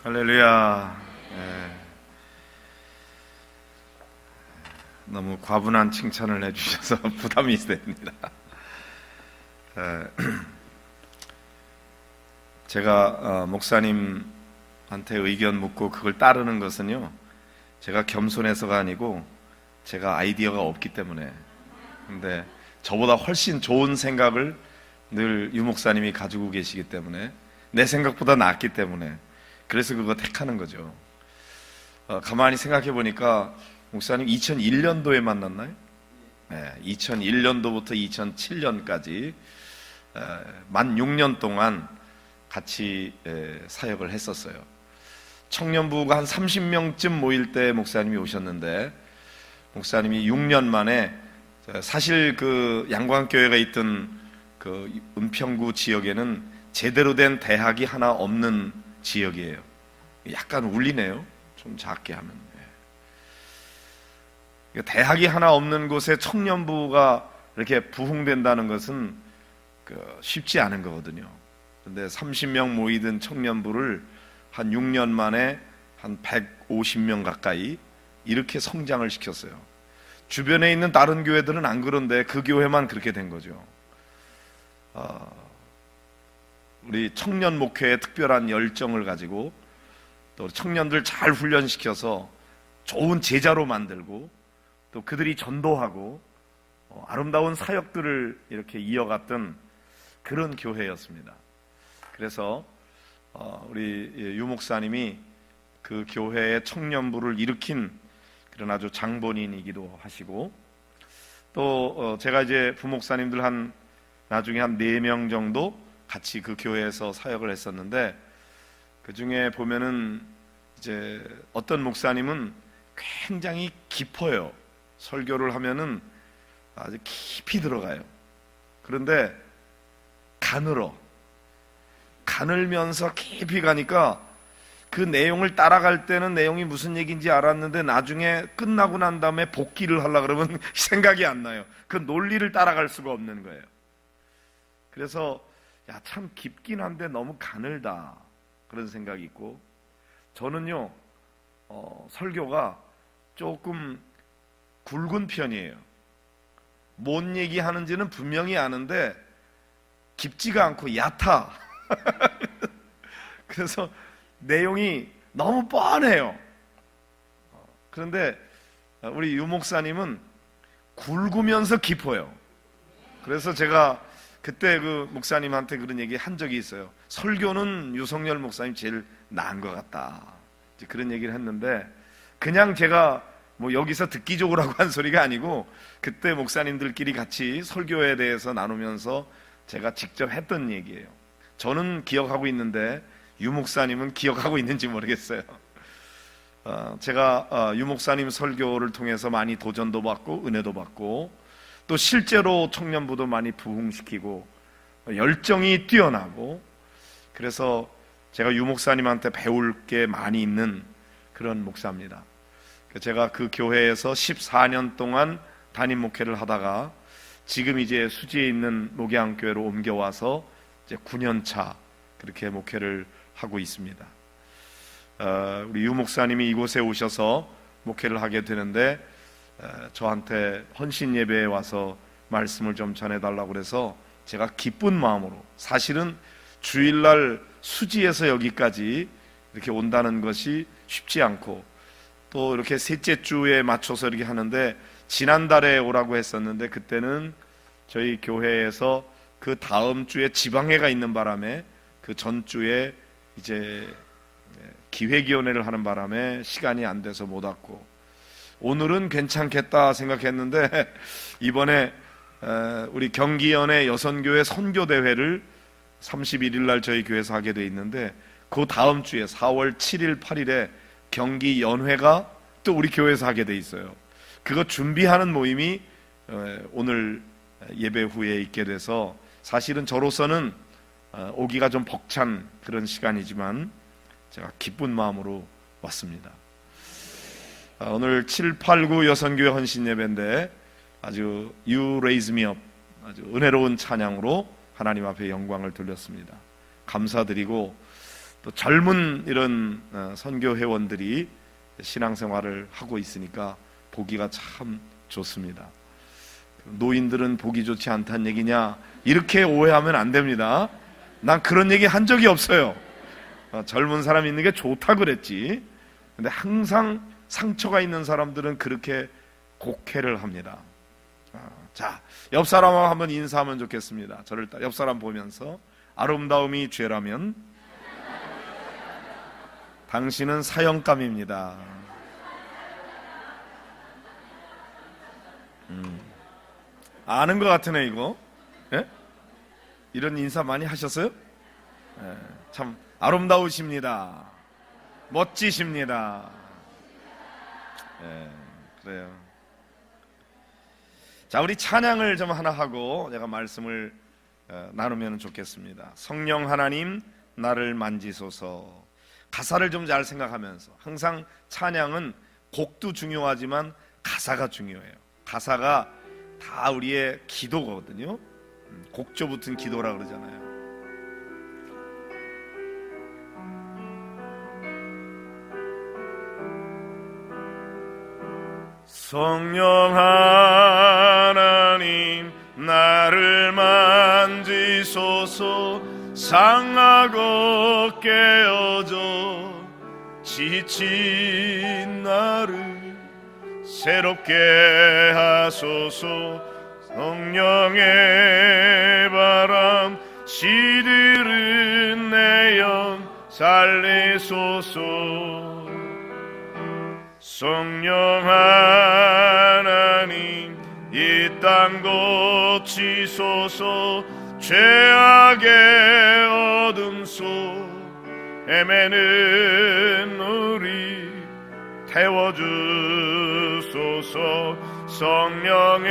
할렐루야. 너무 과분한 칭찬을 해주셔서 부담이 됩니다. 제가 목사님한테 의견 묻고 그걸 따르는 것은요, 제가 겸손해서가 아니고 제가 아이디어가 없기 때문에. 근데 저보다 훨씬 좋은 생각을 늘 유 목사님이 가지고 계시기 때문에, 내 생각보다 낫기 때문에 그래서 그거 택하는 거죠. 가만히 생각해 보니까 목사님 2001년도에 만났나요? 네, 2001년도부터 2007년까지 만 6년 동안 같이 사역을 했었어요. 청년부가 한 30명쯤 모일 때 목사님이 오셨는데, 목사님이 6년 만에, 사실 그 양광교회가 있던 그 은평구 지역에는 제대로 된 대학이 하나 없는 지역이에요. 약간 울리네요, 좀 작게 하면. 대학이 하나 없는 곳에 청년부가 이렇게 부흥된다는 것은 쉽지 않은 거거든요. 근데 30명 모이던 청년부를 한 6년 만에 한 150명 가까이 이렇게 성장을 시켰어요. 주변에 있는 다른 교회들은 안 그런데 그 교회만 그렇게 된 거죠. 우리 청년 목회에 특별한 열정을 가지고, 또 청년들 잘 훈련시켜서 좋은 제자로 만들고, 또 그들이 전도하고 아름다운 사역들을 이렇게 이어갔던 그런 교회였습니다. 그래서 우리 유 목사님이 그 교회의 청년부를 일으킨 그런 아주 장본인이기도 하시고, 또 제가 이제 부목사님들 나중에 한 4명 정도 같이 그 교회에서 사역을 했었는데, 그 중에 보면은 이제 어떤 목사님은 굉장히 깊어요. 설교를 하면은 아주 깊이 들어가요. 그런데 가늘면서 깊이 가니까 그 내용을 따라갈 때는 내용이 무슨 얘기인지 알았는데, 나중에 끝나고 난 다음에 복기를 하려고 그러면 생각이 안 나요. 그 논리를 따라갈 수가 없는 거예요. 그래서 참 깊긴 한데 너무 가늘다, 그런 생각이 있고, 저는요 설교가 조금 굵은 편이에요. 뭔 얘기하는지는 분명히 아는데 깊지가 않고 얕아. 그래서 내용이 너무 뻔해요. 그런데 우리 유 목사님은 굵으면서 깊어요. 그래서 제가 그때 그 목사님한테 그런 얘기 한 적이 있어요. 설교는 유성열 목사님 제일 나은 것 같다, 그런 얘기를 했는데, 그냥 제가 뭐 여기서 듣기적으로 하고 한 소리가 아니고, 그때 목사님들끼리 같이 설교에 대해서 나누면서 제가 직접 했던 얘기예요. 저는 기억하고 있는데 유 목사님은 기억하고 있는지 모르겠어요. 제가 유 목사님 설교를 통해서 많이 도전도 받고 은혜도 받고, 또 실제로 청년부도 많이 부흥시키고 열정이 뛰어나고, 그래서 제가 유 목사님한테 배울 게 많이 있는 그런 목사입니다. 제가 그 교회에서 14년 동안 담임 목회를 하다가 지금 이제 수지에 있는 목양교회로 옮겨와서 이제 9년 차 그렇게 목회를 하고 있습니다. 우리 유 목사님이 이곳에 오셔서 목회를 하게 되는데, 저한테 헌신 예배에 와서 말씀을 좀 전해달라고 그래서 제가 기쁜 마음으로, 사실은 주일날 수지에서 여기까지 이렇게 온다는 것이 쉽지 않고, 또 이렇게 셋째 주에 맞춰서 이렇게 하는데, 지난달에 오라고 했었는데 그때는 저희 교회에서 그 다음 주에 지방회가 있는 바람에, 그 전주에 이제 기획위원회를 하는 바람에 시간이 안 돼서 못 왔고, 오늘은 괜찮겠다 생각했는데 이번에 우리 경기연의 여선교회 선교대회를 31일 날 저희 교회에서 하게 돼 있는데, 그 다음 주에 4월 7일 8일에 경기연회가 또 우리 교회에서 하게 돼 있어요. 그거 준비하는 모임이 오늘 예배 후에 있게 돼서, 사실은 저로서는 오기가 좀 벅찬 그런 시간이지만 제가 기쁜 마음으로 왔습니다. 오늘 7, 8, 9 여선교회 헌신 예배인데, 아주 You Raise Me Up, 아주 은혜로운 찬양으로 하나님 앞에 영광을 돌렸습니다. 감사드리고, 또 젊은 이런 선교 회원들이 신앙생활을 하고 있으니까 보기가 참 좋습니다. 노인들은 보기 좋지 않다는 얘기냐, 이렇게 오해하면 안 됩니다. 난 그런 얘기 한 적이 없어요. 젊은 사람 있는 게 좋다 그랬지. 근데 항상 상처가 있는 사람들은 그렇게 곡해를 합니다. 자, 옆 사람하고 한번 인사하면 좋겠습니다. 저를 옆 사람 보면서, 아름다움이 죄라면 당신은 사형감입니다. 아는 것 같으네 이거. 예? 이런 인사 많이 하셨어요? 예, 참 아름다우십니다. 멋지십니다. 예, 그래요. 자, 우리 찬양을 좀 하나 하고 제가 말씀을 나누면 좋겠습니다. 성령 하나님 나를 만지소서. 가사를 좀 잘 생각하면서, 항상 찬양은 곡도 중요하지만 가사가 중요해요. 가사가 다 우리의 기도거든요. 곡조 붙은 기도라 그러잖아요. 성령 하나님 나를 만지소서. 상하고 깨어져 지친 나를 새롭게 하소서. 성령의 바람 시들은 내 영 살리소서. 성령 하나님 이 땅 고치소서. 죄악의 어둠 속 헤매는 우리 태워주소서. 성령의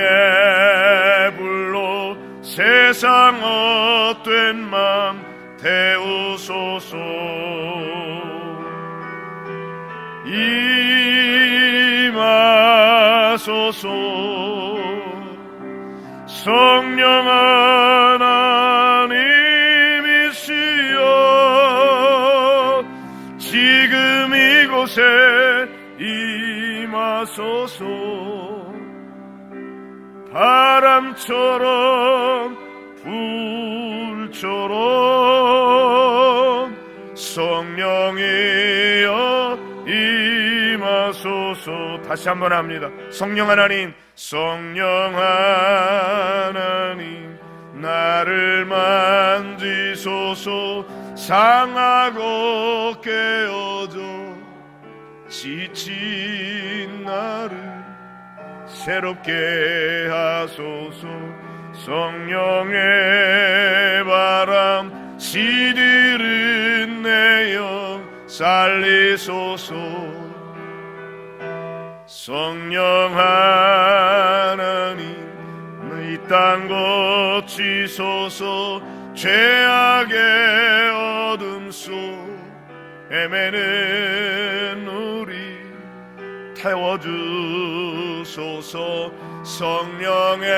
불로 세상 헛된 맘 태우소서. 임하소서. 성령 하나님이시여 지금 이곳에 임하소서. 바람처럼 불처럼 성령이여 임하소서. 다시 한번 합니다. 성령 하나님, 성령 하나님 나를 만지소서. 상하고 깨어져 지친 나를 새롭게 하소서. 성령의 바람 시들은 내 영 살리소서. 성령 하나님 이 땅 고치소서. 죄악의 어둠 속 헤매는 우리 태워주소서. 성령의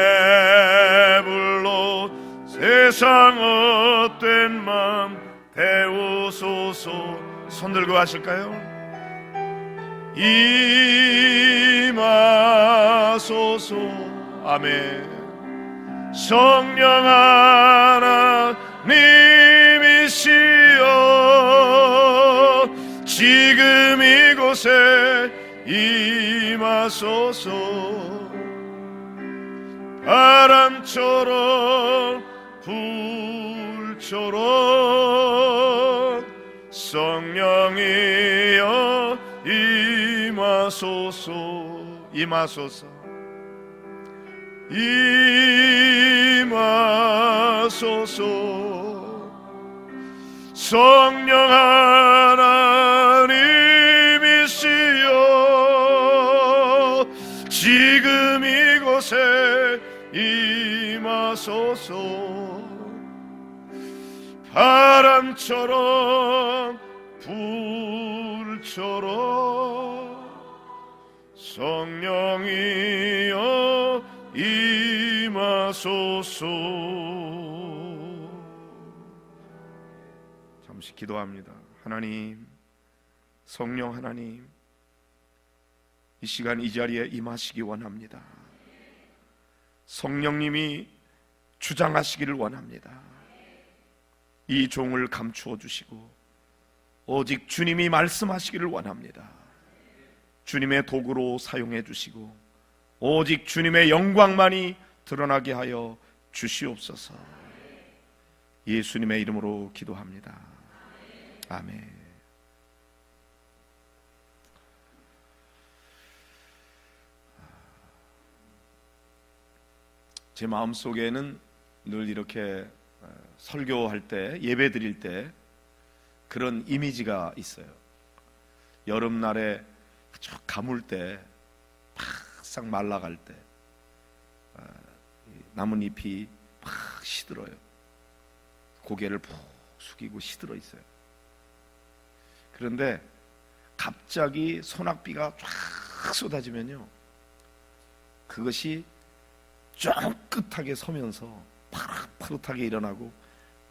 불로 세상 헛된 맘 태우소서. 손 들고 하실까요? 임하소서. 아멘. 성령 하나님이시여 지금 이곳에 임하소서. 바람처럼 불처럼 성령이여 임하소서. 임하소서. 임하소서. 성령 하나님이시여 지금 이곳에 임하소서. 바람처럼 불처럼 성령이여 임하소서. 잠시 기도합니다. 하나님, 성령 하나님, 이 시간 이 자리에 임하시기 원합니다. 성령님이 주장하시기를 원합니다. 이 종을 감추어 주시고 오직 주님이 말씀하시기를 원합니다. 주님의 도구로 사용해 주시고 오직 주님의 영광만이 드러나게 하여 주시옵소서. 예수님의 이름으로 기도합니다. 아멘. 제 마음속에는 늘 이렇게 설교할 때, 예배 드릴 때 그런 이미지가 있어요. 여름날에 아주 가물 때, 바싹 말라갈 때 나뭇잎이 막 시들어요. 고개를 푹 숙이고 시들어 있어요. 그런데 갑자기 소낙비가 쫙 쏟아지면요, 그것이 쫑긋하게 서면서 파릇파릇하게 일어나고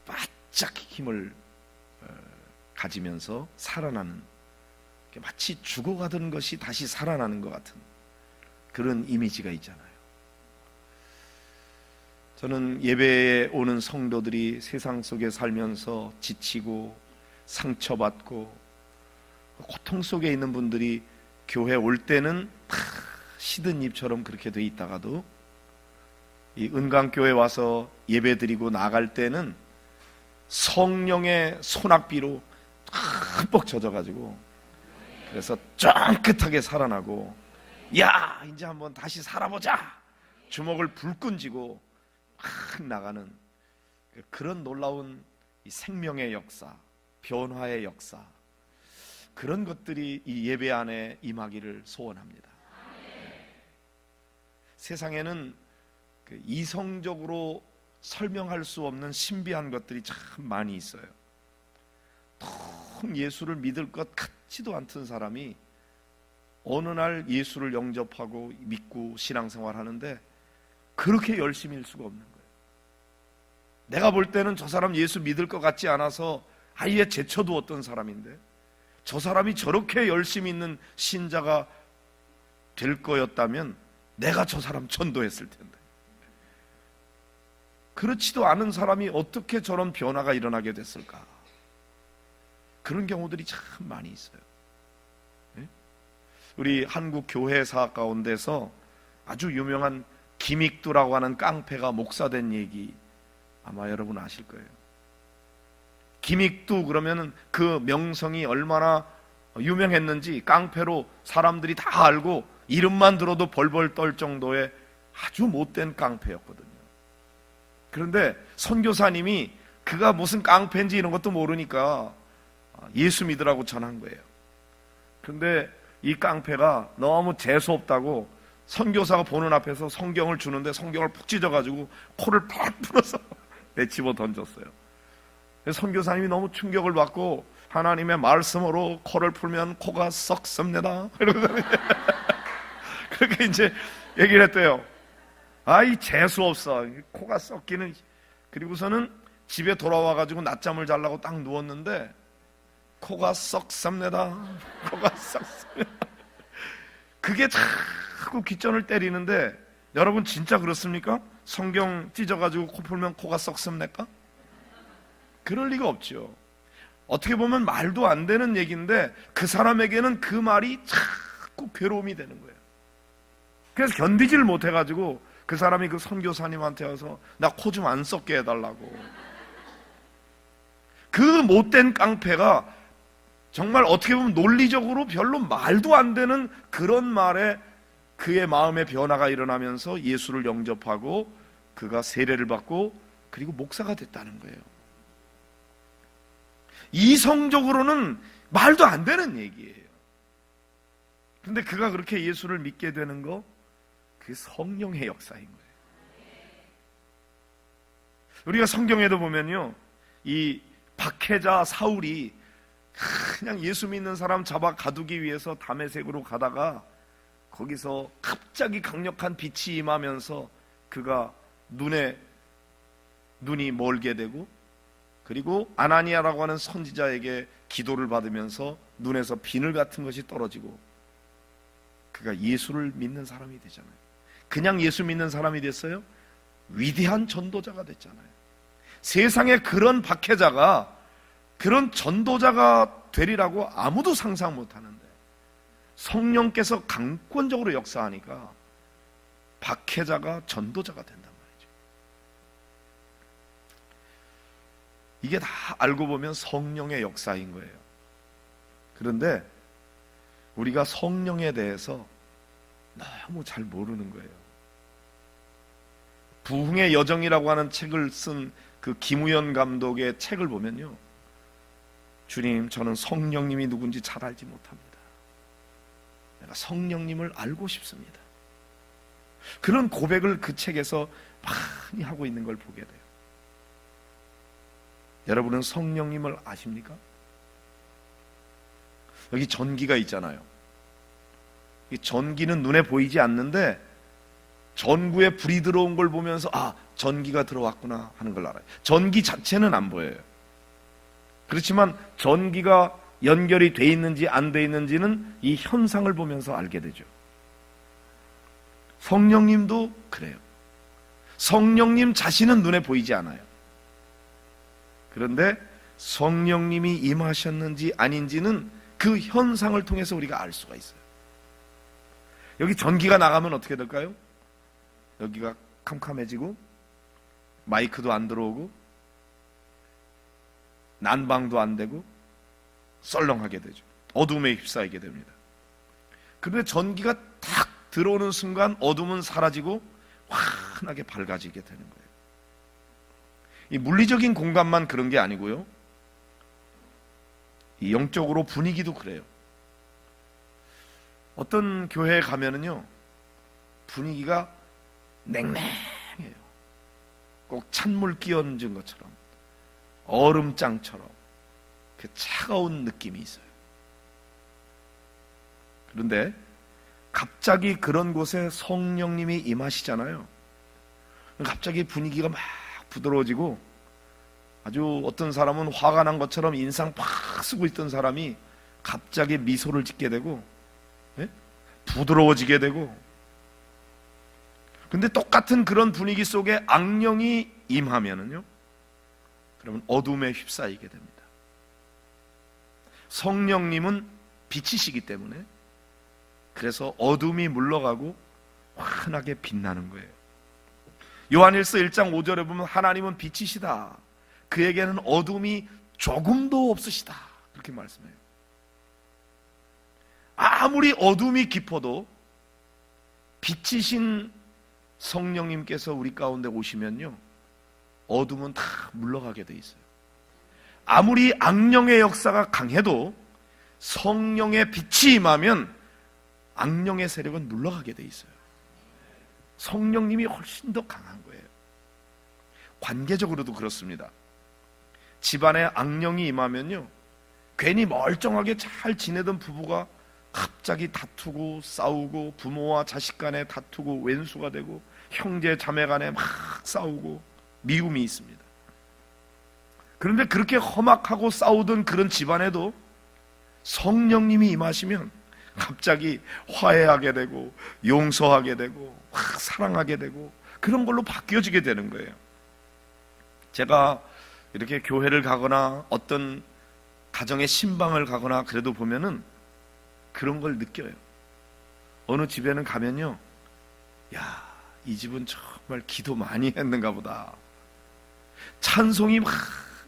바짝 힘을 가지면서 살아나는, 마치 죽어가던 것이 다시 살아나는 것 같은 그런 이미지가 있잖아요. 저는 예배에 오는 성도들이 세상 속에 살면서 지치고 상처받고 고통 속에 있는 분들이 교회 올 때는 시든 잎처럼 그렇게 돼 있다가도 이 은강교회 와서 예배드리고 나갈 때는 성령의 소낙비로 흠뻑 젖어가지고, 그래서 쫑긋하게 살아나고, 야 이제 한번 다시 살아보자, 주먹을 불끈 쥐고 막 나가는 그런 놀라운 이 생명의 역사, 변화의 역사, 그런 것들이 이 예배 안에 임하기를 소원합니다. 세상에는 이성적으로 설명할 수 없는 신비한 것들이 참 많이 있어요. 통 예수를 믿을 것 같지도 않던 사람이 어느 날 예수를 영접하고 믿고 신앙생활 하는데 그렇게 열심일 수가 없는 거예요. 내가 볼 때는 저 사람 예수 믿을 것 같지 않아서 아예 제쳐두었던 사람인데 저 사람이 저렇게 열심히 있는 신자가 될 거였다면 내가 저 사람 전도했을 텐데, 그렇지도 않은 사람이 어떻게 저런 변화가 일어나게 됐을까? 그런 경우들이 참 많이 있어요. 우리 한국 교회사 가운데서 아주 유명한 김익두라고 하는 깡패가 목사된 얘기 아마 여러분 아실 거예요. 김익두 그러면은 그 명성이 얼마나 유명했는지 깡패로 사람들이 다 알고 이름만 들어도 벌벌 떨 정도의 아주 못된 깡패였거든요. 그런데 선교사님이 그가 무슨 깡패인지 이런 것도 모르니까 예수 믿으라고 전한 거예요. 그런데 이 깡패가 너무 재수없다고 선교사가 보는 앞에서 성경을 주는데 성경을 푹 찢어가지고 코를 팍 풀어서 내집어 던졌어요. 선교사님이 너무 충격을 받고 하나님의 말씀으로 코를 풀면 코가 썩습니다. 그렇게 이제 얘기를 했대요. 아이 재수 없어, 코가 썩기는. 그리고서는 집에 돌아와가지고 낮잠을 자려고 딱 누웠는데 코가 썩습니다. 코가 썩습니다. 그게 자꾸 귓전을 때리는데, 여러분 진짜 그렇습니까? 성경 찢어가지고 코 풀면 코가 썩습니까? 그럴 리가 없죠. 어떻게 보면 말도 안 되는 얘기인데 그 사람에게는 그 말이 자꾸 괴로움이 되는 거예요. 그래서 견디지를 못해가지고 그 사람이 그 선교사님한테 와서 나 코 좀 안 썩게 해달라고. 그 못된 깡패가 정말 어떻게 보면 논리적으로 별로 말도 안 되는 그런 말에 그의 마음의 변화가 일어나면서 예수를 영접하고 그가 세례를 받고 그리고 목사가 됐다는 거예요. 이성적으로는 말도 안 되는 얘기예요. 근데 그가 그렇게 예수를 믿게 되는 거, 그게 성령의 역사인 거예요. 우리가 성경에도 보면요, 이 박해자 사울이 그냥 예수 믿는 사람 잡아 가두기 위해서 다메섹으로 가다가 거기서 갑자기 강력한 빛이 임하면서 그가 눈이 멀게 되고 그리고 아나니아라고 하는 선지자에게 기도를 받으면서 눈에서 비늘 같은 것이 떨어지고 그가 예수를 믿는 사람이 되잖아요. 그냥 예수 믿는 사람이 됐어요? 위대한 전도자가 됐잖아요. 세상에 그런 박해자가, 그런 전도자가 되리라고 아무도 상상 못하는데 성령께서 강권적으로 역사하니까 박해자가 전도자가 된단 말이죠. 이게 다 알고 보면 성령의 역사인 거예요. 그런데 우리가 성령에 대해서 너무 잘 모르는 거예요. 부흥의 여정이라고 하는 책을 쓴 그 김우연 감독의 책을 보면요, 주님, 저는 성령님이 누군지 잘 알지 못합니다. 내가 성령님을 알고 싶습니다. 그런 고백을 그 책에서 많이 하고 있는 걸 보게 돼요. 여러분은 성령님을 아십니까? 여기 전기가 있잖아요. 이 전기는 눈에 보이지 않는데 전구에 불이 들어온 걸 보면서 전기가 들어왔구나 하는 걸 알아요. 전기 자체는 안 보여요. 그렇지만 전기가 연결이 돼 있는지 안 돼 있는지는 이 현상을 보면서 알게 되죠. 성령님도 그래요. 성령님 자신은 눈에 보이지 않아요. 그런데 성령님이 임하셨는지 아닌지는 그 현상을 통해서 우리가 알 수가 있어요. 여기 전기가 나가면 어떻게 될까요? 여기가 캄캄해지고 마이크도 안 들어오고 난방도 안 되고 썰렁하게 되죠. 어둠에 휩싸이게 됩니다. 그런데 전기가 탁 들어오는 순간 어둠은 사라지고 환하게 밝아지게 되는 거예요. 이 물리적인 공간만 그런 게 아니고요, 이 영적으로 분위기도 그래요. 어떤 교회에 가면은요, 분위기가 냉랭해요. 꼭 찬물 끼얹은 것처럼, 얼음장처럼 그 차가운 느낌이 있어요. 그런데 갑자기 그런 곳에 성령님이 임하시잖아요. 갑자기 분위기가 막 부드러워지고, 아주 어떤 사람은 화가 난 것처럼 인상 팍 쓰고 있던 사람이 갑자기 미소를 짓게 되고, 부드러워지게 되고. 근데 똑같은 그런 분위기 속에 악령이 임하면은요, 그러면 어둠에 휩싸이게 됩니다. 성령님은 빛이시기 때문에 그래서 어둠이 물러가고 환하게 빛나는 거예요. 요한일서 1장 5절에 보면 하나님은 빛이시다. 그에게는 어둠이 조금도 없으시다. 그렇게 말씀해요. 아무리 어둠이 깊어도 빛이신 성령님께서 우리 가운데 오시면요, 어둠은 다 물러가게 돼 있어요. 아무리 악령의 역사가 강해도 성령의 빛이 임하면 악령의 세력은 물러가게 돼 있어요. 성령님이 훨씬 더 강한 거예요. 관계적으로도 그렇습니다. 집안에 악령이 임하면요, 괜히 멀쩡하게 잘 지내던 부부가 갑자기 다투고 싸우고, 부모와 자식 간에 다투고 왼수가 되고, 형제 자매 간에 막 싸우고 미움이 있습니다. 그런데 그렇게 험악하고 싸우던 그런 집안에도 성령님이 임하시면 갑자기 화해하게 되고 용서하게 되고 사랑하게 되고 그런 걸로 바뀌어지게 되는 거예요. 제가 이렇게 교회를 가거나 어떤 가정의 신방을 가거나 그래도 보면은 그런 걸 느껴요. 어느 집에는 가면요, 야, 이 집은 정말 기도 많이 했는가 보다. 찬송이 막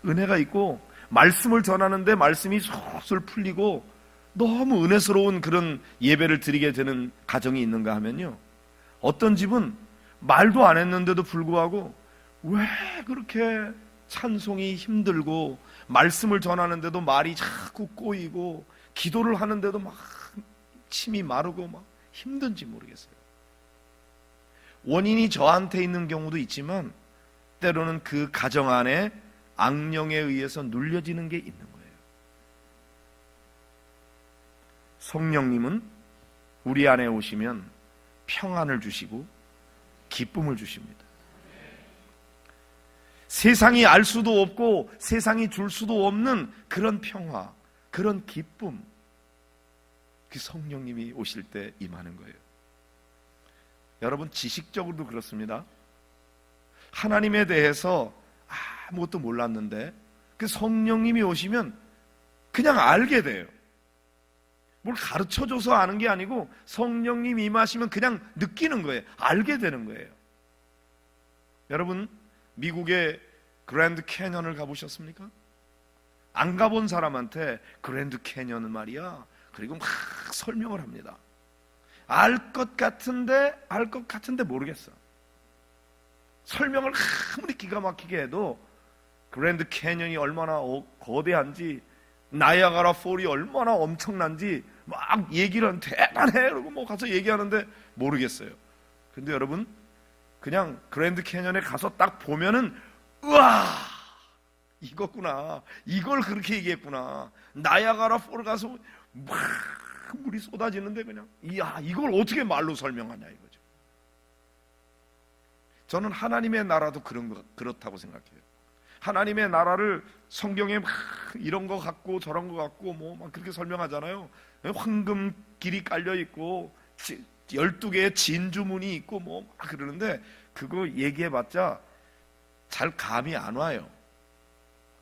은혜가 있고 말씀을 전하는데 말씀이 솔솔 풀리고 너무 은혜스러운 그런 예배를 드리게 되는 가정이 있는가 하면요, 어떤 집은 말도 안 했는데도 불구하고 왜 그렇게 찬송이 힘들고 말씀을 전하는데도 말이 자꾸 꼬이고 기도를 하는데도 막 침이 마르고 막 힘든지 모르겠어요. 원인이 저한테 있는 경우도 있지만 때로는 그 가정 안에 악령에 의해서 눌려지는 게 있는 거예요. 성령님은 우리 안에 오시면 평안을 주시고 기쁨을 주십니다. 세상이 알 수도 없고 세상이 줄 수도 없는 그런 평화, 그런 기쁨, 그 성령님이 오실 때 임하는 거예요. 여러분, 지식적으로도 그렇습니다. 하나님에 대해서 아무것도 몰랐는데 그 성령님이 오시면 그냥 알게 돼요. 뭘 가르쳐줘서 아는 게 아니고 성령님이 임하시면 그냥 느끼는 거예요. 알게 되는 거예요. 여러분, 미국의 그랜드 캐년을 가보셨습니까? 안 가본 사람한테 그랜드 캐년은 말이야, 그리고 막 설명을 합니다. 알 것 같은데 모르겠어. 설명을 아무리 기가 막히게 해도 그랜드 캐년이 얼마나 거대한지, 나이아가라 폴이 얼마나 엄청난지 막 얘기를 하는, 대단해, 그러고 뭐 가서 얘기하는데 모르겠어요. 근데 여러분, 그냥 그랜드 캐년에 가서 딱 보면은, 우와, 이거구나, 이걸 그렇게 얘기했구나. 나이아가라 폴 가서 막 물이 쏟아지는데 그냥, 이야, 이걸 어떻게 말로 설명하냐 이거죠. 저는 하나님의 나라도 그렇다고 생각해요. 하나님의 나라를 성경에 막 이런 거 같고 저런 거 같고 뭐 막 그렇게 설명하잖아요. 황금 길이 깔려 있고 12개의 진주문이 있고 뭐 막 그러는데, 그거 얘기해봤자 잘 감이 안 와요.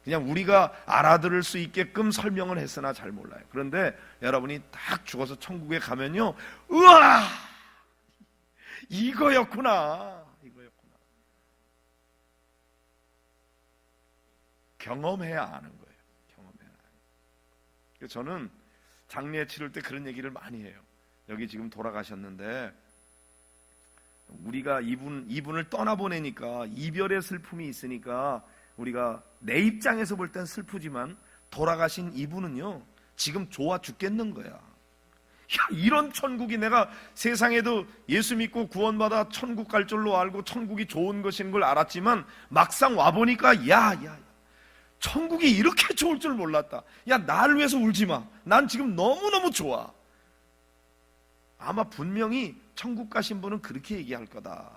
그냥 우리가 알아들을 수 있게끔 설명을 했으나 잘 몰라요. 그런데 여러분이 딱 죽어서 천국에 가면요, 우와, 이거였구나. 경험해야 아는 거예요. 경험해야. 그래서 저는 장례 치를 때 그런 얘기를 많이 해요. 여기 지금 돌아가셨는데 우리가 이분을 떠나보내니까 이별의 슬픔이 있으니까 우리가 내 입장에서 볼 땐 슬프지만 돌아가신 이분은요, 지금 좋아 죽겠는 거야. 야, 이런 천국이, 내가 세상에도 예수 믿고 구원받아 천국 갈 줄로 알고 천국이 좋은 것인 걸 알았지만 막상 와보니까 야, 천국이 이렇게 좋을 줄 몰랐다. 야, 날 위해서 울지 마. 난 지금 너무너무 좋아. 아마 분명히 천국 가신 분은 그렇게 얘기할 거다.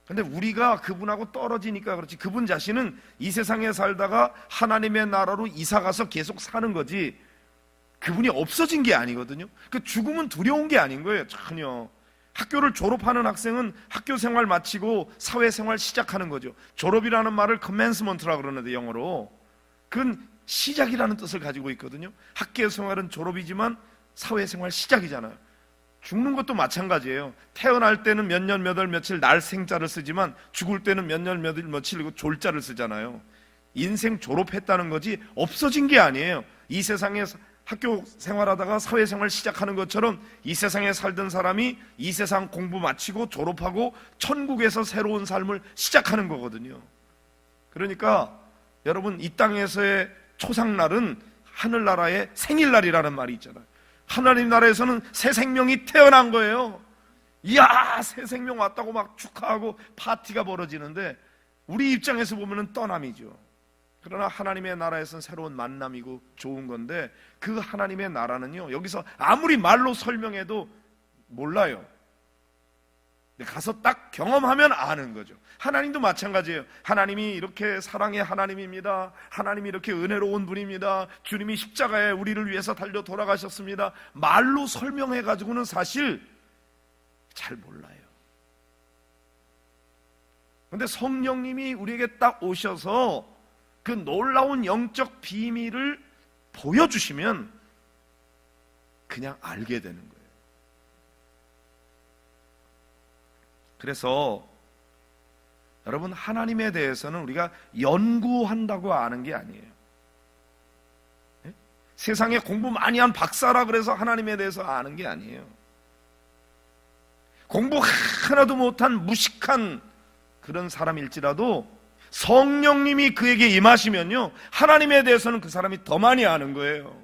근데 우리가 그분하고 떨어지니까 그렇지, 그분 자신은 이 세상에 살다가 하나님의 나라로 이사가서 계속 사는 거지, 그분이 없어진 게 아니거든요. 그 죽음은 두려운 게 아닌 거예요. 전혀. 학교를 졸업하는 학생은 학교 생활 마치고 사회생활 시작하는 거죠. 졸업이라는 말을 commencement라고 그러는데 영어로 그건 시작이라는 뜻을 가지고 있거든요. 학교 생활은 졸업이지만 사회생활 시작이잖아요. 죽는 것도 마찬가지예요. 태어날 때는 몇 년 몇 월 며칠 날 생자를 쓰지만 죽을 때는 몇 년 몇 일 며칠 졸자를 쓰잖아요. 인생 졸업했다는 거지 없어진 게 아니에요. 이 세상에 학교 생활하다가 사회생활 시작하는 것처럼 이 세상에 살던 사람이 이 세상 공부 마치고 졸업하고 천국에서 새로운 삶을 시작하는 거거든요. 그러니까 여러분, 이 땅에서의 초상날은 하늘나라의 생일날이라는 말이 있잖아요. 하나님 나라에서는 새 생명이 태어난 거예요. 이야, 새 생명 왔다고 막 축하하고 파티가 벌어지는데 우리 입장에서 보면 떠남이죠. 그러나 하나님의 나라에서는 새로운 만남이고 좋은 건데, 그 하나님의 나라는요, 여기서 아무리 말로 설명해도 몰라요. 가서 딱 경험하면 아는 거죠. 하나님도 마찬가지예요. 하나님이 이렇게 사랑의 하나님입니다. 하나님이 이렇게 은혜로운 분입니다. 주님이 십자가에 우리를 위해서 달려 돌아가셨습니다. 말로 설명해가지고는 사실 잘 몰라요. 그런데 성령님이 우리에게 딱 오셔서 그 놀라운 영적 비밀을 보여주시면 그냥 알게 되는 거예요. 그래서 여러분, 하나님에 대해서는 우리가 연구한다고 아는 게 아니에요. 네? 세상에 공부 많이 한 박사라 그래서 하나님에 대해서 아는 게 아니에요. 공부 하나도 못한 무식한 그런 사람일지라도 성령님이 그에게 임하시면요, 하나님에 대해서는 그 사람이 더 많이 아는 거예요.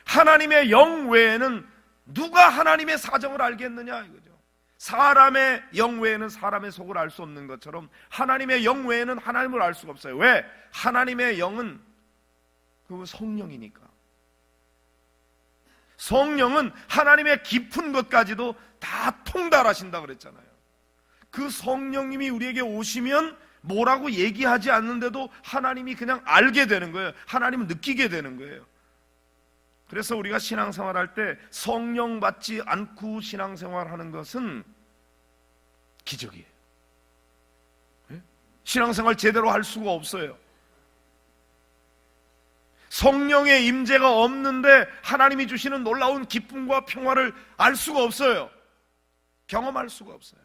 하나님의 영 외에는 누가 하나님의 사정을 알겠느냐 이거죠. 사람의 영 외에는 사람의 속을 알 수 없는 것처럼 하나님의 영 외에는 하나님을 알 수가 없어요. 왜? 하나님의 영은 그 성령이니까. 성령은 하나님의 깊은 것까지도 다 통달하신다 그랬잖아요. 그 성령님이 우리에게 오시면 뭐라고 얘기하지 않는데도 하나님이 그냥 알게 되는 거예요. 하나님은 느끼게 되는 거예요. 그래서 우리가 신앙생활할 때 성령 받지 않고 신앙생활하는 것은 기적이에요. 신앙생활 제대로 할 수가 없어요. 성령의 임재가 없는데 하나님이 주시는 놀라운 기쁨과 평화를 알 수가 없어요. 경험할 수가 없어요.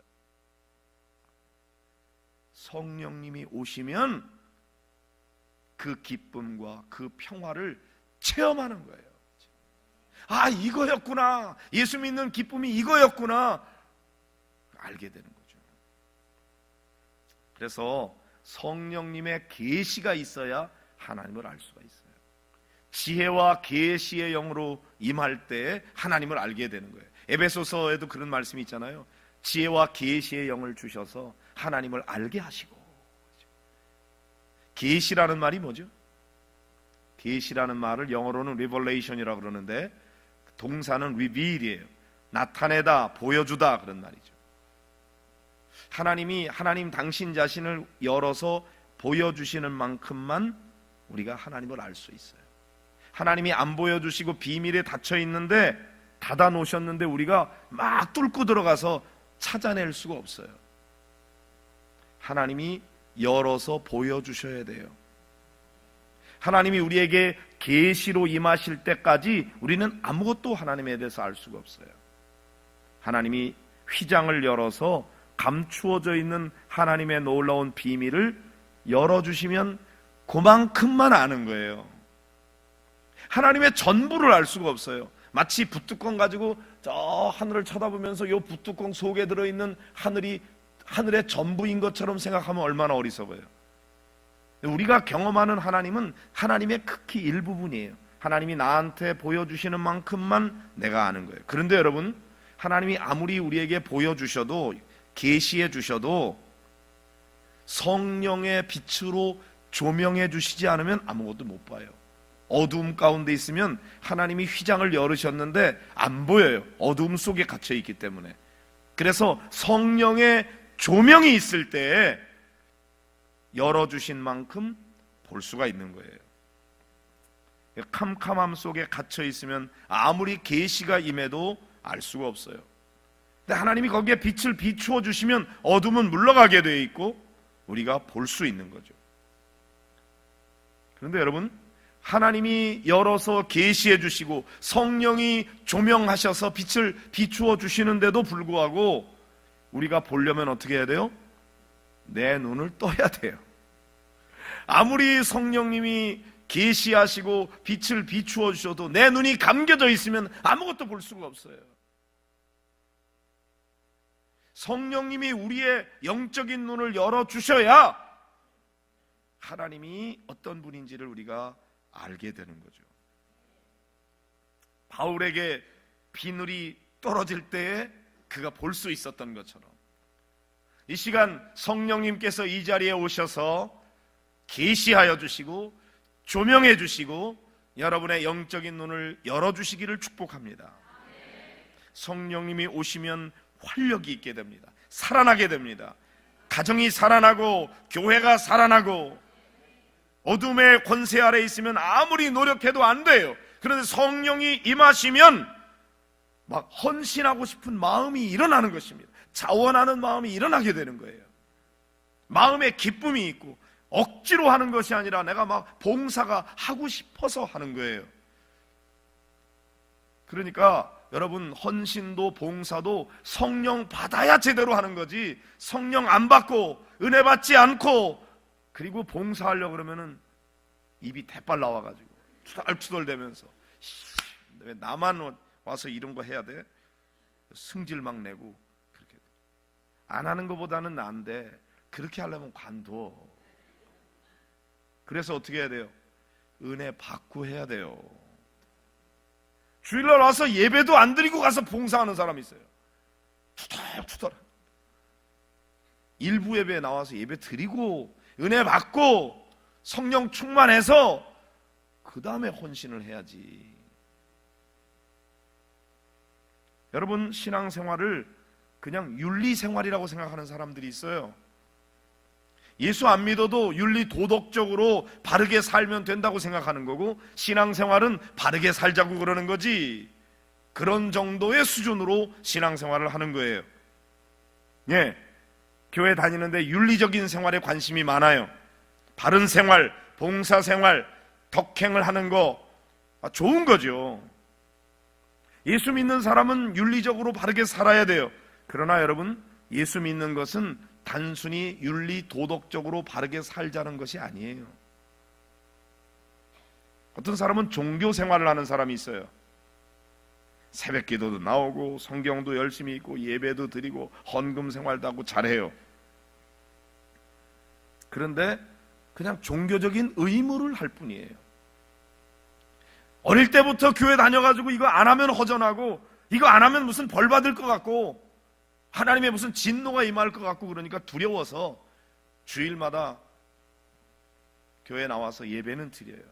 성령님이 오시면 그 기쁨과 그 평화를 체험하는 거예요. 아, 이거였구나. 예수 믿는 기쁨이 이거였구나. 알게 되는 거죠. 그래서 성령님의 계시가 있어야 하나님을 알 수가 있어요. 지혜와 계시의 영으로 임할 때 하나님을 알게 되는 거예요. 에베소서에도 그런 말씀이 있잖아요. 지혜와 계시의 영을 주셔서 하나님을 알게 하시고. 계시라는 말이 뭐죠? 계시라는 말을 영어로는 revelation이라고 그러는데 동사는 reveal이에요. 나타내다, 보여주다 그런 말이죠. 하나님 당신 자신을 열어서 보여주시는 만큼만 우리가 하나님을 알 수 있어요. 하나님이 안 보여주시고 비밀에 닫혀 있는데 닫아 놓으셨는데 우리가 막 뚫고 들어가서 찾아낼 수가 없어요. 하나님이 열어서 보여주셔야 돼요. 하나님이 우리에게 계시로 임하실 때까지 우리는 아무것도 하나님에 대해서 알 수가 없어요. 하나님이 휘장을 열어서 감추어져 있는 하나님의 놀라운 비밀을 열어주시면 그만큼만 아는 거예요. 하나님의 전부를 알 수가 없어요. 마치 붓뚜껑 가지고 저 하늘을 쳐다보면서 이 붓뚜껑 속에 들어있는 하늘이 하늘의 전부인 것처럼 생각하면 얼마나 어리석어요. 우리가 경험하는 하나님은 하나님의 극히 일부분이에요. 하나님이 나한테 보여주시는 만큼만 내가 아는 거예요. 그런데 여러분, 하나님이 아무리 우리에게 보여주셔도, 계시해 주셔도 성령의 빛으로 조명해 주시지 않으면 아무것도 못 봐요. 어두움 가운데 있으면 하나님이 휘장을 열으셨는데 안 보여요. 어두움 속에 갇혀 있기 때문에. 그래서 성령의 조명이 있을 때 열어주신 만큼 볼 수가 있는 거예요. 캄캄함 속에 갇혀 있으면 아무리 계시가 임해도 알 수가 없어요. 근데 하나님이 거기에 빛을 비추어 주시면 어둠은 물러가게 되어 있고 우리가 볼 수 있는 거죠. 그런데 여러분, 하나님이 열어서 계시해 주시고 성령이 조명하셔서 빛을 비추어 주시는데도 불구하고 우리가 보려면 어떻게 해야 돼요? 내 눈을 떠야 돼요. 아무리 성령님이 계시하시고 빛을 비추어 주셔도 내 눈이 감겨져 있으면 아무것도 볼 수가 없어요. 성령님이 우리의 영적인 눈을 열어주셔야 하나님이 어떤 분인지를 우리가 알게 되는 거죠. 바울에게 비늘이 떨어질 때에 그가 볼 수 있었던 것처럼 이 시간 성령님께서 이 자리에 오셔서 계시하여 주시고 조명해 주시고 여러분의 영적인 눈을 열어주시기를 축복합니다. 성령님이 오시면 활력이 있게 됩니다. 살아나게 됩니다. 가정이 살아나고 교회가 살아나고 어둠의 권세 아래 있으면 아무리 노력해도 안 돼요. 그런데 성령이 임하시면 막 헌신하고 싶은 마음이 일어나는 것입니다. 자원하는 마음이 일어나게 되는 거예요. 마음에 기쁨이 있고 억지로 하는 것이 아니라 내가 막 봉사가 하고 싶어서 하는 거예요. 그러니까 여러분, 헌신도 봉사도 성령 받아야 제대로 하는 거지, 성령 안 받고 은혜 받지 않고 그리고 봉사하려고 그러면은 입이 대빨 나와가지고 투덜투덜대면서 왜 나만 와서 이런 거 해야 돼? 승질 막 내고 그렇게 안 하는 것보다는 나은데 그렇게 하려면 관둬. 그래서 어떻게 해야 돼요? 은혜 받고 해야 돼요. 주일날 와서 예배도 안 드리고 가서 봉사하는 사람이 있어요. 투덜투덜. 일부 예배에 나와서 예배 드리고 은혜 받고 성령 충만해서 그 다음에 헌신을 해야지. 여러분, 신앙생활을 그냥 윤리 생활이라고 생각하는 사람들이 있어요. 예수 안 믿어도 윤리 도덕적으로 바르게 살면 된다고 생각하는 거고, 신앙생활은 바르게 살자고 그러는 거지, 그런 정도의 수준으로 신앙생활을 하는 거예요. 예, 교회 다니는데 윤리적인 생활에 관심이 많아요. 바른 생활, 봉사생활, 덕행을 하는 거 좋은 거죠. 예수 믿는 사람은 윤리적으로 바르게 살아야 돼요. 그러나 여러분, 예수 믿는 것은 단순히 윤리 도덕적으로 바르게 살자는 것이 아니에요. 어떤 사람은 종교 생활을 하는 사람이 있어요. 새벽 기도도 나오고 성경도 열심히 읽고 예배도 드리고 헌금 생활도 하고 잘해요. 그런데 그냥 종교적인 의무를 할 뿐이에요. 어릴 때부터 교회 다녀가지고 이거 안 하면 허전하고, 이거 안 하면 무슨 벌 받을 것 같고, 하나님의 무슨 진노가 임할 것 같고, 그러니까 두려워서 주일마다 교회 나와서 예배는 드려요.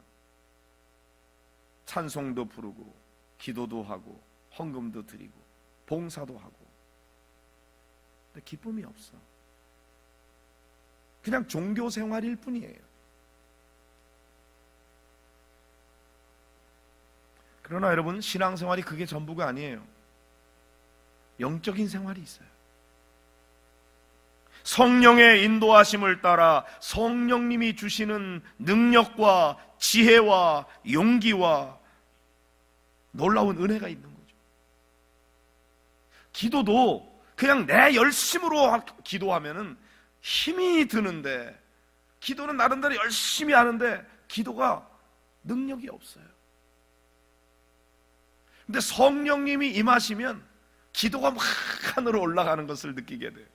찬송도 부르고 기도도 하고 헌금도 드리고 봉사도 하고. 근데 기쁨이 없어. 그냥 종교 생활일 뿐이에요. 그러나 여러분, 신앙생활이 그게 전부가 아니에요. 영적인 생활이 있어요. 성령의 인도하심을 따라 성령님이 주시는 능력과 지혜와 용기와 놀라운 은혜가 있는 거죠. 기도도 그냥 내 열심으로 기도하면은 힘이 드는데, 기도는 나름대로 열심히 하는데 기도가 능력이 없어요. 근데 성령님이 임하시면 기도가 막 하늘로 올라가는 것을 느끼게 돼요.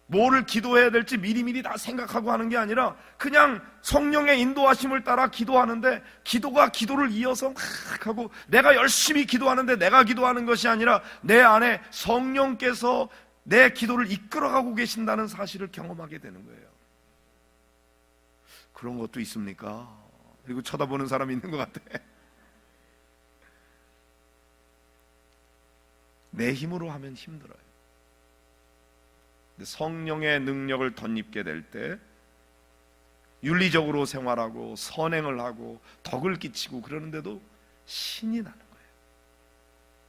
뭐를 기도해야 될지 미리미리 다 생각하고 하는 게 아니라 그냥 성령의 인도하심을 따라 기도하는데, 기도가 기도를 이어서 막 하고, 내가 열심히 기도하는데 내가 기도하는 것이 아니라 내 안에 성령께서 내 기도를 이끌어가고 계신다는 사실을 경험하게 되는 거예요. 그런 것도 있습니까? 그리고 쳐다보는 사람이 있는 것 같아. 내 힘으로 하면 힘들어요. 근데 성령의 능력을 덧입게 될 때 윤리적으로 생활하고 선행을 하고 덕을 끼치고 그러는데도 신이 나는 거예요.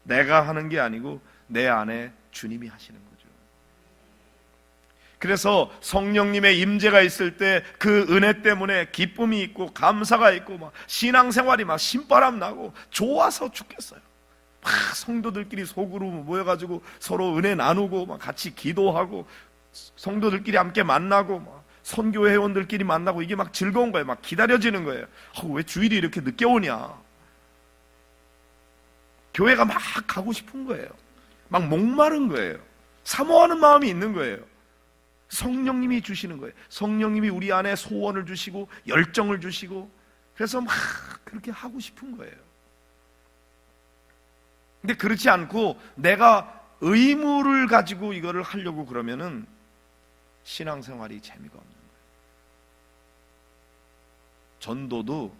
내가 하는 게 아니고 내 안에 주님이 하시는 거죠. 그래서 성령님의 임재가 있을 때 그 은혜 때문에 기쁨이 있고 감사가 있고, 막 신앙생활이 막 신바람 나고 좋아서 죽겠어요. 막 성도들끼리 속으로 모여가지고 서로 은혜 나누고, 막 같이 기도하고, 성도들끼리 함께 만나고, 막 선교 회원들끼리 만나고, 이게 막 즐거운 거예요. 막 기다려지는 거예요. 왜 주일이 이렇게 늦게 오냐? 교회가 막 가고 싶은 거예요. 막 목마른 거예요. 사모하는 마음이 있는 거예요. 성령님이 주시는 거예요. 성령님이 우리 안에 소원을 주시고 열정을 주시고, 그래서 막 그렇게 하고 싶은 거예요. 근데 그렇지 않고 내가 의무를 가지고 이거를 하려고 그러면은 신앙생활이 재미가 없는 거예요. 전도도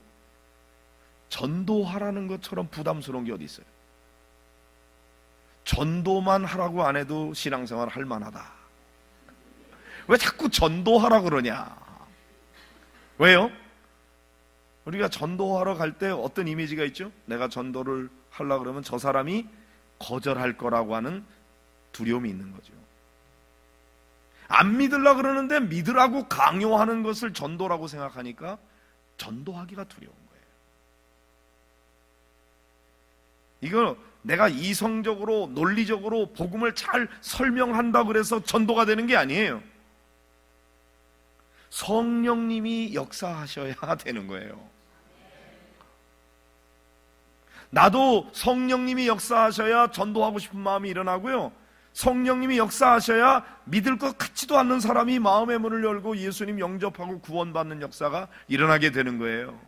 전도하라는 것처럼 부담스러운 게 어디 있어요? 전도만 하라고 안 해도 신앙생활 할 만하다. 왜 자꾸 전도하라 그러냐? 왜요? 우리가 전도하러 갈 때 어떤 이미지가 있죠? 내가 전도를 하려고 그러면 저 사람이 거절할 거라고 하는 두려움이 있는 거죠. 안 믿으려고 그러는데 믿으라고 강요하는 것을 전도라고 생각하니까 전도하기가 두려운 거예요. 이거 내가 이성적으로 논리적으로 복음을 잘 설명한다고 그래서 전도가 되는 게 아니에요. 성령님이 역사하셔야 되는 거예요. 나도 성령님이 역사하셔야 전도하고 싶은 마음이 일어나고요, 성령님이 역사하셔야 믿을 것 같지도 않는 사람이 마음의 문을 열고 예수님 영접하고 구원받는 역사가 일어나게 되는 거예요.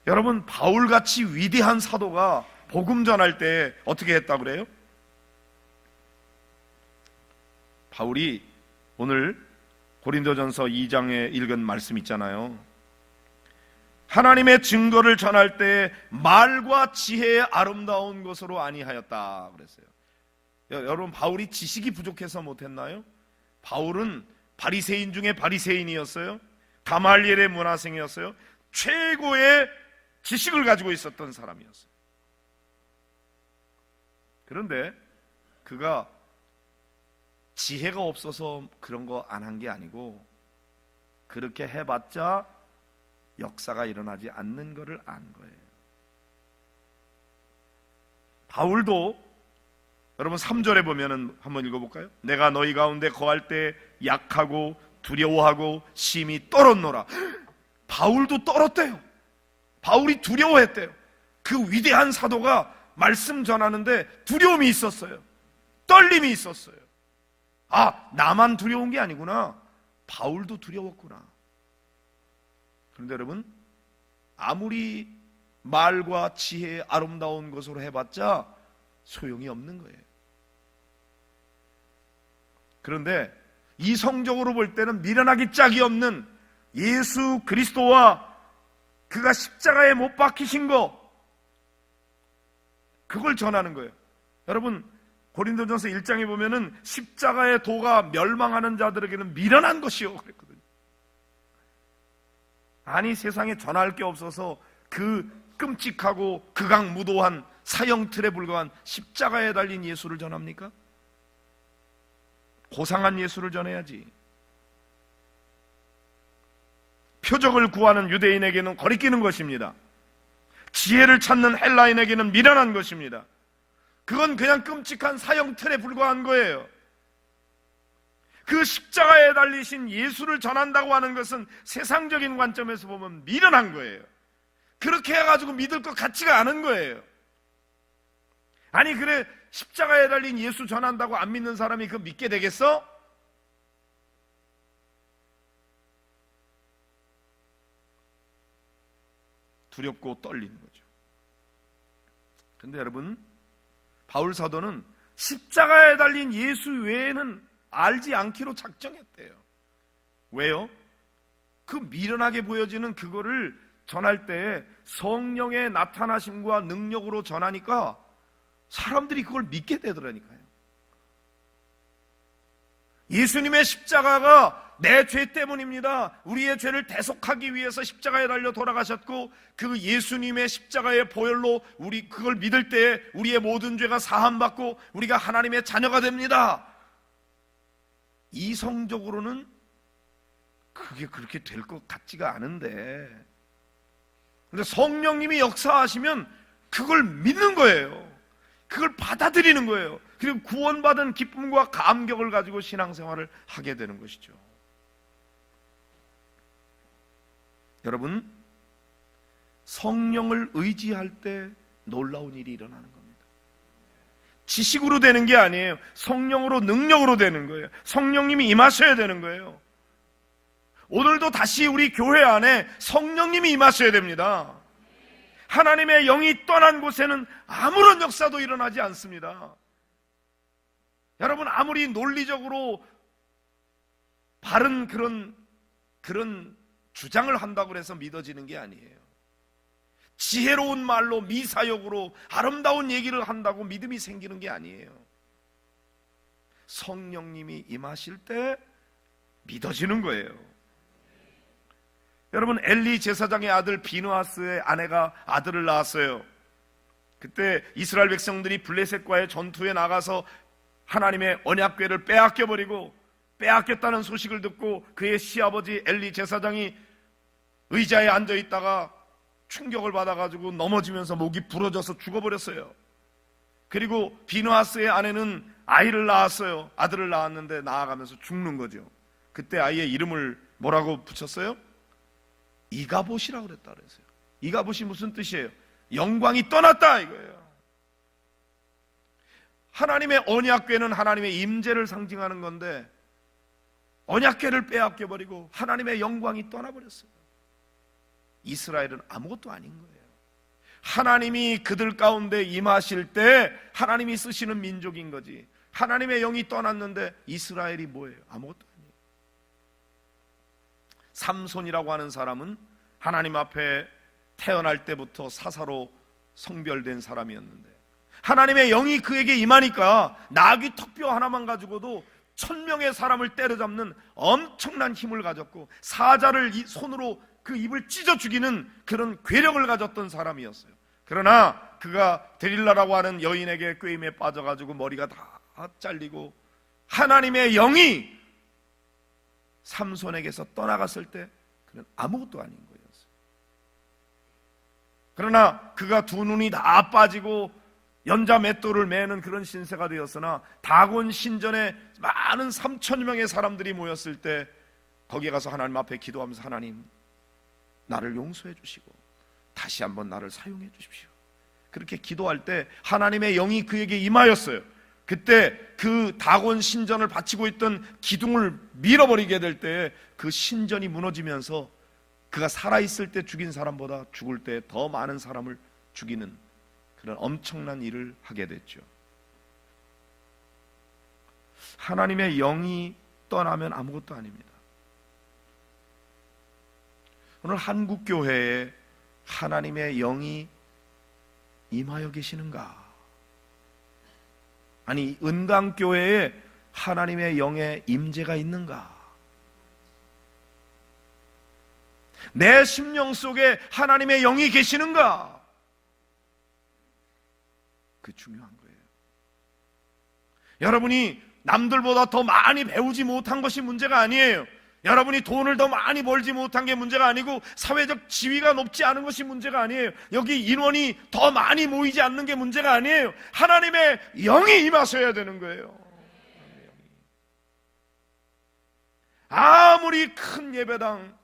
여러분, 바울같이 위대한 사도가 복음 전할 때 어떻게 했다고 그래요? 바울이 오늘 고린도전서 2장에 읽은 말씀 있잖아요. 하나님의 증거를 전할 때 말과 지혜의 아름다운 것으로 아니하였다 그랬어요. 여러분, 바울이 지식이 부족해서 못했나요? 바울은 바리새인 중에 바리새인이었어요. 가말리엘의 문화생이었어요. 최고의 지식을 가지고 있었던 사람이었어요. 그런데 그가 지혜가 없어서 그런 거 안 한 게 아니고, 그렇게 해봤자 역사가 일어나지 않는 것을 안 거예요. 바울도 여러분 3절에 보면은 한번 읽어볼까요? 내가 너희 가운데 거할 때 약하고 두려워하고 심히 떨었노라. 바울도 떨었대요. 바울이 두려워했대요. 그 위대한 사도가 말씀 전하는데 두려움이 있었어요. 떨림이 있었어요. 아, 나만 두려운 게 아니구나. 바울도 두려웠구나. 그런데 여러분, 아무리 말과 지혜의 아름다운 것으로 해봤자 소용이 없는 거예요. 그런데 이성적으로 볼 때는 미련하기 짝이 없는 예수 그리스도와 그가 십자가에 못 박히신 거, 그걸 전하는 거예요. 여러분, 고린도전서 1장에 보면은 십자가의 도가 멸망하는 자들에게는 미련한 것이요 그랬거든요. 아니, 세상에 전할 게 없어서 그 끔찍하고 극악무도한 사형틀에 불과한 십자가에 달린 예수를 전합니까? 고상한 예수를 전해야지. 표적을 구하는 유대인에게는 거리끼는 것입니다. 지혜를 찾는 헬라인에게는 미련한 것입니다. 그건 그냥 끔찍한 사형틀에 불과한 거예요. 그 십자가에 달리신 예수를 전한다고 하는 것은 세상적인 관점에서 보면 미련한 거예요. 그렇게 해가지고 믿을 것 같지가 않은 거예요. 아니, 그래, 십자가에 달린 예수 전한다고 안 믿는 사람이 그거 믿게 되겠어? 두렵고 떨리는 거죠. 근데 여러분, 바울 사도는 십자가에 달린 예수 외에는 알지 않기로 작정했대요. 왜요? 그 미련하게 보여지는 그거를 전할 때 성령의 나타나심과 능력으로 전하니까 사람들이 그걸 믿게 되더라니까요. 예수님의 십자가가 내 죄 때문입니다. 우리의 죄를 대속하기 위해서 십자가에 달려 돌아가셨고, 그 예수님의 십자가의 보혈로 우리 그걸 믿을 때 우리의 모든 죄가 사함받고 우리가 하나님의 자녀가 됩니다. 이성적으로는 그게 그렇게 될 것 같지가 않은데, 근데 성령님이 역사하시면 그걸 믿는 거예요. 그걸 받아들이는 거예요. 그리고 구원받은 기쁨과 감격을 가지고 신앙생활을 하게 되는 것이죠. 여러분, 성령을 의지할 때 놀라운 일이 일어나는 겁니다. 지식으로 되는 게 아니에요. 성령으로, 능력으로 되는 거예요. 성령님이 임하셔야 되는 거예요. 오늘도 다시 우리 교회 안에 성령님이 임하셔야 됩니다. 하나님의 영이 떠난 곳에는 아무런 역사도 일어나지 않습니다. 여러분, 아무리 논리적으로 바른 그런 주장을 한다고 해서 믿어지는 게 아니에요. 지혜로운 말로, 미사역으로 아름다운 얘기를 한다고 믿음이 생기는 게 아니에요. 성령님이 임하실 때 믿어지는 거예요. 여러분, 엘리 제사장의 아들 비느하스의 아내가 아들을 낳았어요. 그때 이스라엘 백성들이 블레셋과의 전투에 나가서 하나님의 언약궤를 빼앗겼다는 소식을 듣고 그의 시아버지 엘리 제사장이 의자에 앉아있다가 충격을 받아가지고 넘어지면서 목이 부러져서 죽어버렸어요. 그리고 비느하스의 아내는 아이를 낳았어요. 아들을 낳았는데 나아가면서 죽는 거죠. 그때 아이의 이름을 뭐라고 붙였어요? 이가봇이라고 그랬다 그랬어요. 이가봇이 무슨 뜻이에요? 영광이 떠났다 이거예요. 하나님의 언약궤는 하나님의 임재를 상징하는 건데 언약궤를 빼앗겨버리고 하나님의 영광이 떠나버렸어요. 이스라엘은 아무것도 아닌 거예요. 하나님이 그들 가운데 임하실 때 하나님이 쓰시는 민족인 거지. 하나님의 영이 떠났는데 이스라엘이 뭐예요? 아무것도 아니에요. 삼손이라고 하는 사람은 하나님 앞에 태어날 때부터 사사로 성별된 사람이었는데 하나님의 영이 그에게 임하니까 나귀 턱뼈 하나만 가지고도 1000명의 사람을 때려잡는 엄청난 힘을 가졌고, 사자를 손으로 그 입을 찢어 죽이는 그런 괴력을 가졌던 사람이었어요. 그러나 그가 데릴라라고 하는 여인에게 꾀임에 빠져가지고 머리가 다 잘리고 하나님의 영이 삼손에게서 떠나갔을 때 그는 아무것도 아닌 거였어요. 그러나 그가 두 눈이 다 빠지고 연자 맷돌을 매는 그런 신세가 되었으나 다곤 신전에 많은 3000명의 사람들이 모였을 때 거기에 가서 하나님 앞에 기도하면서, 하나님, 나를 용서해 주시고 다시 한번 나를 사용해 주십시오. 그렇게 기도할 때 하나님의 영이 그에게 임하였어요. 그때 그 다곤 신전을 바치고 있던 기둥을 밀어버리게 될 때 그 신전이 무너지면서 그가 살아있을 때 죽인 사람보다 죽을 때 더 많은 사람을 죽이는 그런 엄청난 일을 하게 됐죠. 하나님의 영이 떠나면 아무것도 아닙니다. 오늘 한국교회에 하나님의 영이 임하여 계시는가? 아니, 은강교회에 하나님의 영의 임재가 있는가? 내 심령 속에 하나님의 영이 계시는가? 그 중요한 거예요. 여러분이 남들보다 더 많이 배우지 못한 것이 문제가 아니에요. 여러분이 돈을 더 많이 벌지 못한 게 문제가 아니고 사회적 지위가 높지 않은 것이 문제가 아니에요. 여기 인원이 더 많이 모이지 않는 게 문제가 아니에요. 하나님의 영이 임하셔야 되는 거예요. 아무리 큰 예배당,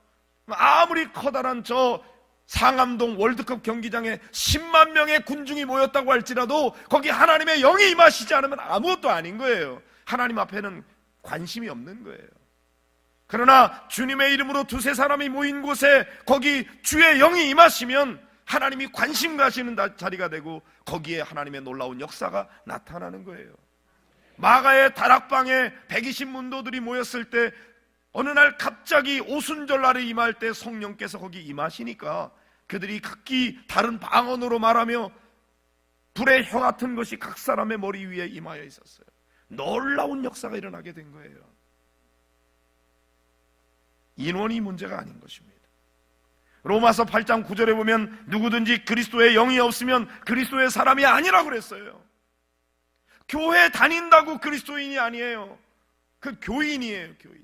아무리 커다란 저 상암동 월드컵 경기장에 10만 명의 군중이 모였다고 할지라도 거기 하나님의 영이 임하시지 않으면 아무것도 아닌 거예요. 하나님 앞에는 관심이 없는 거예요. 그러나 주님의 이름으로 두세 사람이 모인 곳에 거기 주의 영이 임하시면 하나님이 관심 가시는 자리가 되고 거기에 하나님의 놀라운 역사가 나타나는 거예요. 마가의 다락방에 120문도들이 모였을 때 어느 날 갑자기 오순절날에 임할 때 성령께서 거기 임하시니까 그들이 각기 다른 방언으로 말하며 불의 혀 같은 것이 각 사람의 머리 위에 임하여 있었어요. 놀라운 역사가 일어나게 된 거예요. 인원이 문제가 아닌 것입니다. 로마서 8장 9절에 보면 누구든지 그리스도의 영이 없으면 그리스도의 사람이 아니라고 그랬어요. 교회 다닌다고 그리스도인이 아니에요. 그 교인이에요. 교인.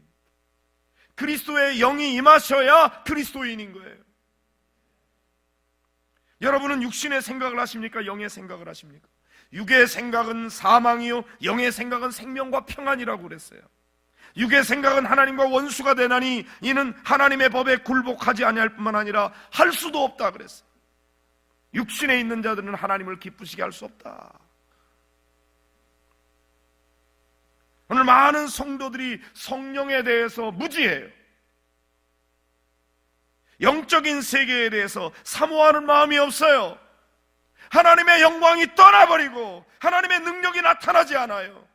그리스도의 영이 임하셔야 그리스도인인 거예요. 여러분은 육신의 생각을 하십니까? 영의 생각을 하십니까? 육의 생각은 사망이요 영의 생각은 생명과 평안이라고 그랬어요. 육의 생각은 하나님과 원수가 되나니 이는 하나님의 법에 굴복하지 아니할 뿐만 아니라 할 수도 없다 그랬어요. 육신에 있는 자들은 하나님을 기쁘시게 할 수 없다. 오늘 많은 성도들이 성령에 대해서 무지해요. 영적인 세계에 대해서 사모하는 마음이 없어요. 하나님의 영광이 떠나버리고 하나님의 능력이 나타나지 않아요.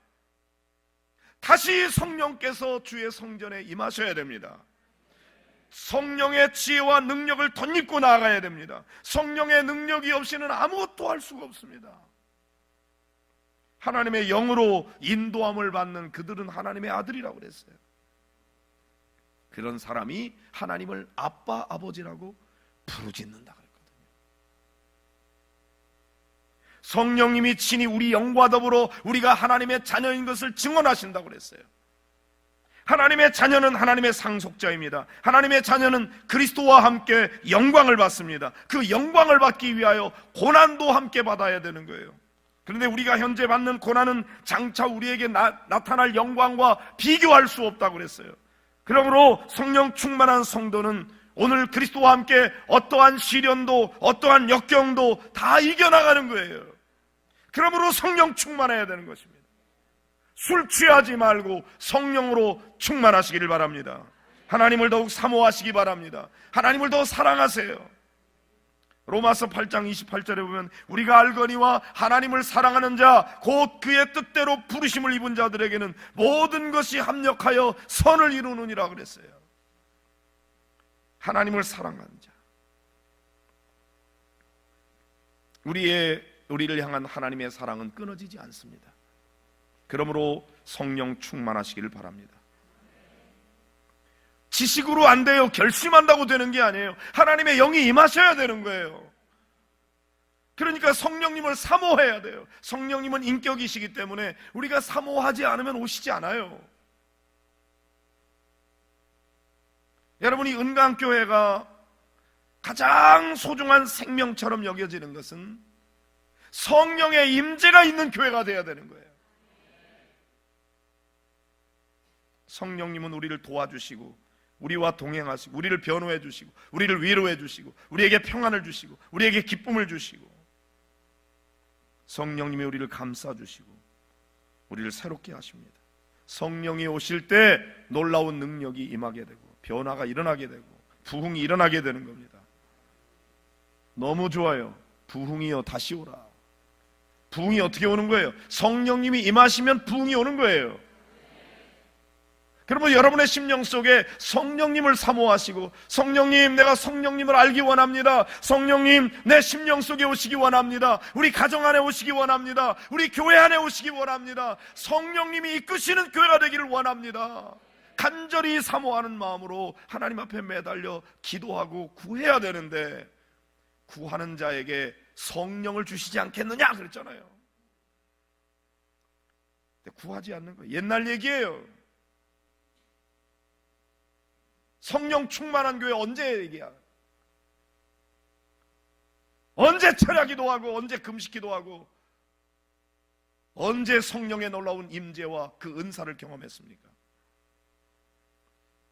다시 성령께서 주의 성전에 임하셔야 됩니다. 성령의 지혜와 능력을 덧입고 나아가야 됩니다. 성령의 능력이 없이는 아무것도 할 수가 없습니다. 하나님의 영으로 인도함을 받는 그들은 하나님의 아들이라고 그랬어요. 그런 사람이 하나님을 아빠, 아버지라고 부르짖는다 그랬거든요. 성령님이 친히 우리 영과 더불어 우리가 하나님의 자녀인 것을 증언하신다고 그랬어요. 하나님의 자녀는 하나님의 상속자입니다. 하나님의 자녀는 그리스도와 함께 영광을 받습니다. 그 영광을 받기 위하여 고난도 함께 받아야 되는 거예요. 그런데 우리가 현재 받는 고난은 장차 우리에게 나타날 영광과 비교할 수 없다고 그랬어요. 그러므로 성령 충만한 성도는 오늘 그리스도와 함께 어떠한 시련도 어떠한 역경도 다 이겨나가는 거예요. 그러므로 성령 충만해야 되는 것입니다. 술 취하지 말고 성령으로 충만하시기를 바랍니다. 하나님을 더욱 사모하시기 바랍니다. 하나님을 더 사랑하세요. 로마서 8장 28절에 보면 우리가 알거니와 하나님을 사랑하는 자 곧 그의 뜻대로 부르심을 입은 자들에게는 모든 것이 합력하여 선을 이루느니라 그랬어요. 하나님을 사랑하는 자, 우리의 우리를 향한 하나님의 사랑은 끊어지지 않습니다. 그러므로 성령 충만하시기를 바랍니다. 지식으로 안 돼요. 결심한다고 되는 게 아니에요. 하나님의 영이 임하셔야 되는 거예요. 그러니까 성령님을 사모해야 돼요. 성령님은 인격이시기 때문에 우리가 사모하지 않으면 오시지 않아요. 여러분이 은강교회가 가장 소중한 생명처럼 여겨지는 것은 성령의 임재가 있는 교회가 되어야 되는 거예요. 성령님은 우리를 도와주시고 우리와 동행하시고 우리를 변호해 주시고 우리를 위로해 주시고 우리에게 평안을 주시고 우리에게 기쁨을 주시고 성령님이 우리를 감싸 주시고 우리를 새롭게 하십니다. 성령이 오실 때 놀라운 능력이 임하게 되고 변화가 일어나게 되고 부흥이 일어나게 되는 겁니다. 너무 좋아요. 부흥이여 다시 오라. 부흥이 어떻게 오는 거예요? 성령님이 임하시면 부흥이 오는 거예요. 그러면 여러분의 심령 속에 성령님을 사모하시고 성령님, 내가 성령님을 알기 원합니다. 성령님, 내 심령 속에 오시기 원합니다. 우리 가정 안에 오시기 원합니다. 우리 교회 안에 오시기 원합니다. 성령님이 이끄시는 교회가 되기를 원합니다. 간절히 사모하는 마음으로 하나님 앞에 매달려 기도하고 구해야 되는데 구하는 자에게 성령을 주시지 않겠느냐 그랬잖아요. 근데 구하지 않는 거예요. 옛날 얘기예요. 성령 충만한 교회 언제 얘기야? 언제 철야 기도하고 언제 금식 기도하고 언제 성령의 놀라운 임재와 그 은사를 경험했습니까?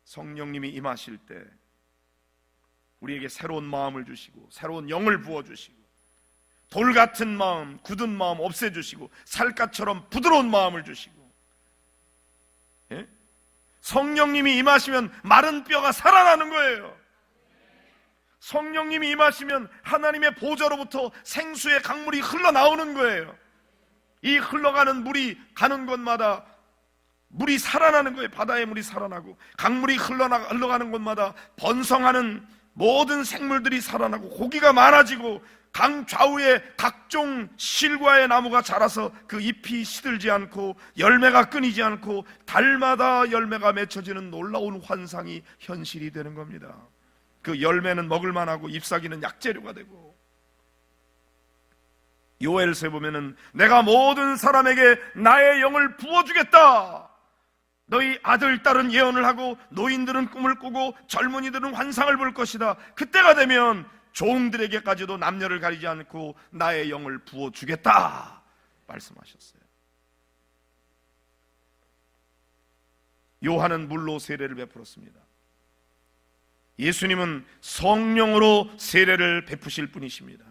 성령님이 임하실 때 우리에게 새로운 마음을 주시고 새로운 영을 부어주시고 돌같은 마음, 굳은 마음 없애주시고 살갗처럼 부드러운 마음을 주시고, 예? 성령님이 임하시면 마른 뼈가 살아나는 거예요. 성령님이 임하시면 하나님의 보좌로부터 생수의 강물이 흘러나오는 거예요. 이 흘러가는 물이 가는 곳마다 물이 살아나는 거예요. 바다의 물이 살아나고 강물이 흘러가는 곳마다 번성하는 모든 생물들이 살아나고 고기가 많아지고 강 좌우에 각종 실과의 나무가 자라서 그 잎이 시들지 않고 열매가 끊이지 않고 달마다 열매가 맺혀지는 놀라운 환상이 현실이 되는 겁니다. 그 열매는 먹을만하고 잎사귀는 약재료가 되고, 요엘서에 보면은 내가 모든 사람에게 나의 영을 부어주겠다. 너희 아들, 딸은 예언을 하고 노인들은 꿈을 꾸고 젊은이들은 환상을 볼 것이다. 그때가 되면 종들에게까지도 남녀를 가리지 않고 나의 영을 부어주겠다 말씀하셨어요. 요한은 물로 세례를 베풀었습니다. 예수님은 성령으로 세례를 베푸실 분이십니다.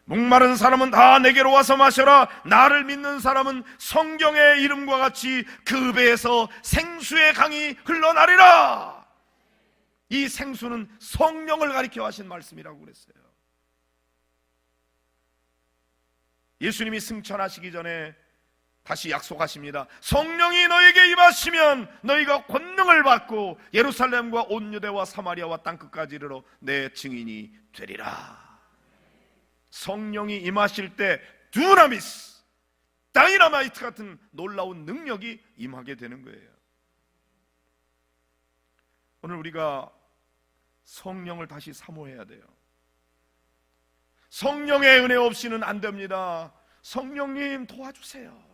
목마른 사람은 다 내게로 와서 마셔라. 나를 믿는 사람은 성경의 이름과 같이 그 배에서 생수의 강이 흘러나리라. 이 생수는 성령을 가리켜 하신 말씀이라고 그랬어요. 예수님이 승천하시기 전에 다시 약속하십니다. 성령이 너에게 임하시면 너희가 권능을 받고 예루살렘과 온 유대와 사마리아와 땅끝까지 이르러 내 증인이 되리라. 성령이 임하실 때 두나미스, 다이너마이트 같은 놀라운 능력이 임하게 되는 거예요. 오늘 우리가 성령을 다시 사모해야 돼요. 성령의 은혜 없이는 안 됩니다. 성령님 도와주세요.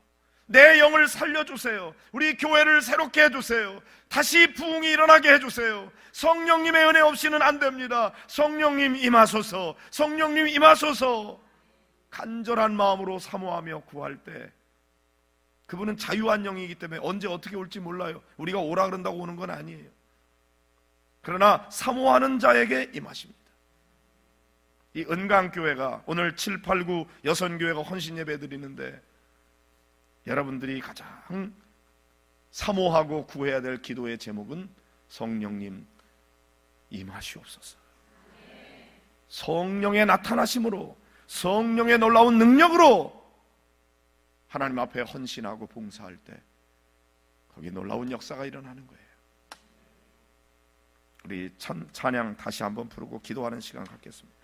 내 영을 살려주세요. 우리 교회를 새롭게 해주세요. 다시 부흥이 일어나게 해주세요. 성령님의 은혜 없이는 안 됩니다. 성령님 임하소서, 성령님 임하소서. 간절한 마음으로 사모하며 구할 때 그분은 자유한 영이기 때문에 언제 어떻게 올지 몰라요. 우리가 오라 그런다고 오는 건 아니에요. 그러나 사모하는 자에게 임하십니다. 이 은강교회가 오늘 7, 8, 9 여선교회가 헌신 예배 드리는데 여러분들이 가장 사모하고 구해야 될 기도의 제목은 성령님 임하시옵소서. 성령의 나타나심으로, 성령의 놀라운 능력으로 하나님 앞에 헌신하고 봉사할 때 거기 놀라운 역사가 일어나는 거예요. 우리 찬양 다시 한번 부르고 기도하는 시간 갖겠습니다.